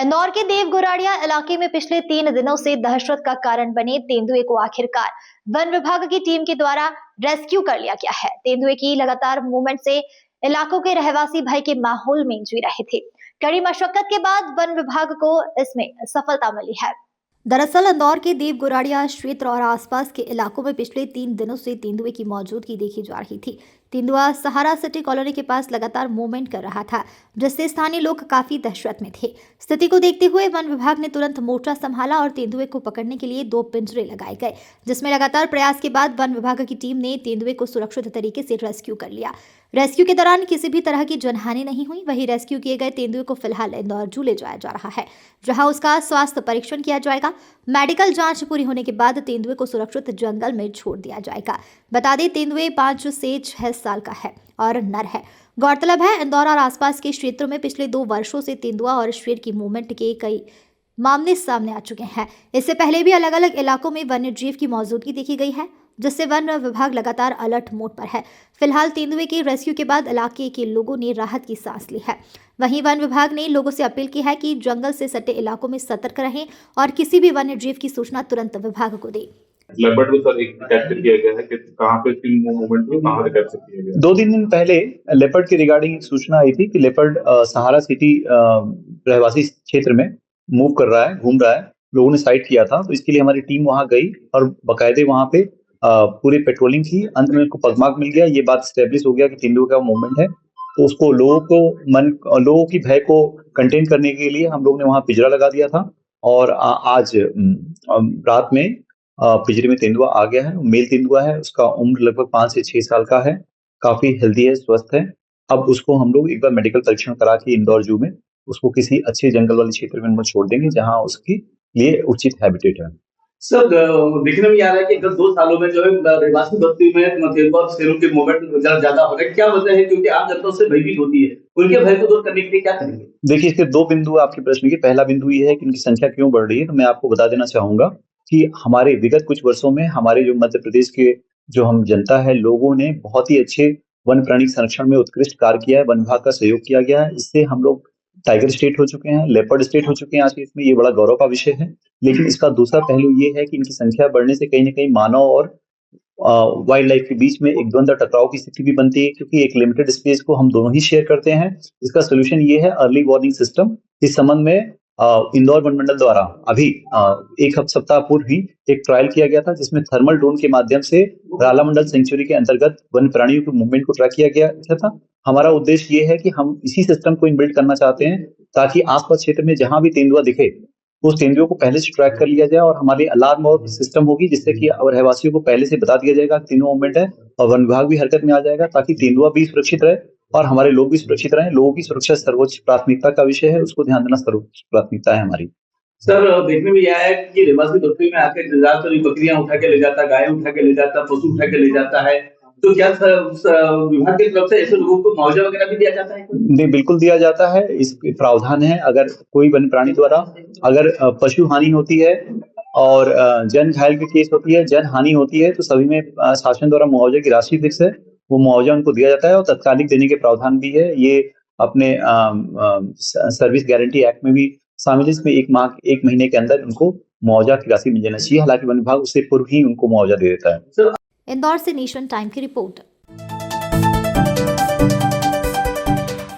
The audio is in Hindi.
इंदौर के देवगुराड़िया इलाके में पिछले 3 दिनों से दहशत का कारण बने तेंदुए को आखिरकार वन विभाग की टीम के द्वारा रेस्क्यू कर लिया गया है। तेंदुए की लगातार मूवमेंट से इलाकों के रहवासी भय के माहौल में जी रहे थे। कड़ी मशक्कत के बाद वन विभाग को इसमें सफलता मिली है। दरअसल इंदौर के देवगुराड़िया क्षेत्र और आसपास के इलाकों में पिछले 3 दिनों से तेंदुए की मौजूदगी देखी जा रही थी। तेंदुआ सहारा सिटी कॉलोनी के पास लगातार मूवमेंट कर रहा था, जिससे स्थानीय लोग काफी दहशत में थे। स्थिति को देखते हुए वन विभाग ने तुरंत मोर्चा संभाला और तेंदुए को पकड़ने के लिए 2 पिंजरे लगाए गए, जिसमें लगातार प्रयास के बाद वन विभाग की टीम ने तेंदुए को सुरक्षित तरीके से रेस्क्यू कर लिया। रेस्क्यू के दौरान किसी भी तरह की जनहानि नहीं हुई। वहीं रेस्क्यू किए गए तेंदुए को फिलहाल इंदौर जू ले जाया जा रहा है, जहां उसका स्वास्थ्य परीक्षण किया जाएगा। मेडिकल जांच पूरी होने के बाद तेंदुए को सुरक्षित जंगल में छोड़ दिया जाएगा। बता दें, तेंदुए 5 से 6 साल का है और नर है। गौरतलब है, इंदौर और आसपास के क्षेत्रों में पिछले 2 वर्षों से तेंदुआ और शेर की मूवमेंट के कई मामले सामने आ चुके हैं। इससे पहले भी अलग अलग इलाकों में वन्य जीव की मौजूदगी देखी गई है, जिससे वन विभाग लगातार अलर्ट मोड पर है। फिलहाल तेंदुए के रेस्क्यू के बाद इलाके के लोगों ने राहत की सांस ली है। वहीं वन विभाग ने लोगों से अपील की है कि जंगल से सटे इलाकों में सतर्क रहें और किसी भी वन्य जीव की सूचना तुरंत विभाग को दें। लेपर्ड को सर एक कैप्चर किया गया है कि कहाँ पे इसकी मूवमेंट हुई, कहाँ पे कैप्चर किया गया। 2-3 दिन पहले लेपर्ड की रिगार्डिंग सूचना आई थी कि लेपर्ड सहारा सिटी रहवासी क्षेत्र में मूव कर रहा है, घूम रहा है। लोगों ने साइट किया था, तो इसके लिए हमारी टीम वहां गई और बकायदे वहां पे पूरी पेट्रोलिंग की। अंत में उसको पगमार्क मिल गया। ये बात स्टेब्लिश हो गया कि तेंदुए का मूवमेंट है, तो उसको लोगों की भय को कंटेन करने के लिए हम लोग ने वहां पिंजरा लगा दिया था। और आज रात में पिंजरे में तेंदुआ आ गया है। मेल तेंदुआ है, उसका उम्र लगभग 5 से 6 साल का है, काफी हेल्दी है, स्वस्थ है। अब उसको हम लोग एक बार मेडिकल परीक्षण करा के इंदौर जू में उसको किसी अच्छे जंगल वाले क्षेत्र में हम छोड़ देंगे, जहां उसके लिए उचित हैबिटेट है। सर, देखने में आ रहा है कि गत 2 सालों में जो है रहवासी बस्ती में तेंदुआ और शेरों के मूवमेंट ज्यादा हो रहा है। क्या वजह है? क्योंकि आम जनता उससे भयभीत होती है, उनके भय को दूर करने के लिए क्या करेंगे? देखिए, इसके 2 बिंदु आपके प्रश्न के। पहला बिंदु ये है कि इनकी संख्या क्यों बढ़ रही है, तो मैं आपको बता देना चाहूंगा कि हमारे विगत कुछ वर्षों में हमारे जो मध्य प्रदेश के जो हम जनता है, लोगों ने बहुत ही अच्छे वन प्राणी संरक्षण में उत्कृष्ट कार्य किया है। वन विभाग का सहयोग किया गया है। इससे हम लोग टाइगर स्टेट हो चुके हैं, लेपर्ड स्टेट हो चुके हैं आज के इसमें। ये बड़ा गौरव का विषय है। लेकिन इसका दूसरा पहलू ये है कि इनकी संख्या बढ़ने से कहीं न कहीं मानव और वाइल्ड लाइफ के बीच में एक द्वंद्व टकराव की स्थिति भी बनती है, क्योंकि एक लिमिटेड स्पेस को हम दोनों ही शेयर करते हैं। इसका सोल्यूशन ये है अर्ली वार्निंग सिस्टम। इस संबंध में इंदौर वन मंडल द्वारा अभी 1 सप्ताह पूर्व ही एक ट्रायल किया गया था, जिसमें थर्मल ड्रोन के माध्यम से राला मंडल सेंचुरी के अंतर्गत वन प्राणियों के मूवमेंट को ट्रैक किया गया था। हमारा उद्देश्य ये है कि हम इसी सिस्टम को इनबिल्ड करना चाहते हैं, ताकि आसपास क्षेत्र में जहां भी तेंदुआ दिखे उस तेंदुए को पहले से ट्रैक कर लिया जाए और हमारे अलार्म और सिस्टम होगी, जिससे कि रहवासियों को पहले से बता दिया जाएगा तेंदुआ मूवमेंट है, और वन विभाग भी हरकत में आ जाएगा, ताकि तेंदुआ भी सुरक्षित रहे और हमारे लोग भी सुरक्षित रहें। लोगों की सुरक्षा सर्वोच्च प्राथमिकता का विषय है, उसको ध्यान देना सर्वोच्च प्राथमिकता है हमारी। सर, देखने में यह है कि रहवासी बस्ती में आके ज्यादातर बकरियां उठा के ले जाता, गाय उठा के ले जाता, पशु उठा के ले जाता है। तो क्या विभाग की तरफ से ऐसे लोगों को मुआवजा वगैरह भी दिया जाता है? नहीं, बिल्कुल दिया जाता है। इस प्रावधान है, अगर कोई वन्य प्राणी द्वारा अगर पशु हानि होती है और जन घायल की केस होती है, जन हानि होती है, तो सभी में शासन द्वारा मुआवजे की राशि फिक्स है। वो मुआवजा उनको दिया जाता है और तत्कालिक देने के प्रावधान भी है। ये अपने सर्विस गारंटी एक्ट में भी शामिल है। इसमें 1 महीने के अंदर उनको मुआवजा की राशि मिल जाना चाहिए। हालांकि वन विभाग उससे पूर्व ही उनको मुआवजा दे देता है। इंदौर से नेशन टाइम की रिपोर्ट।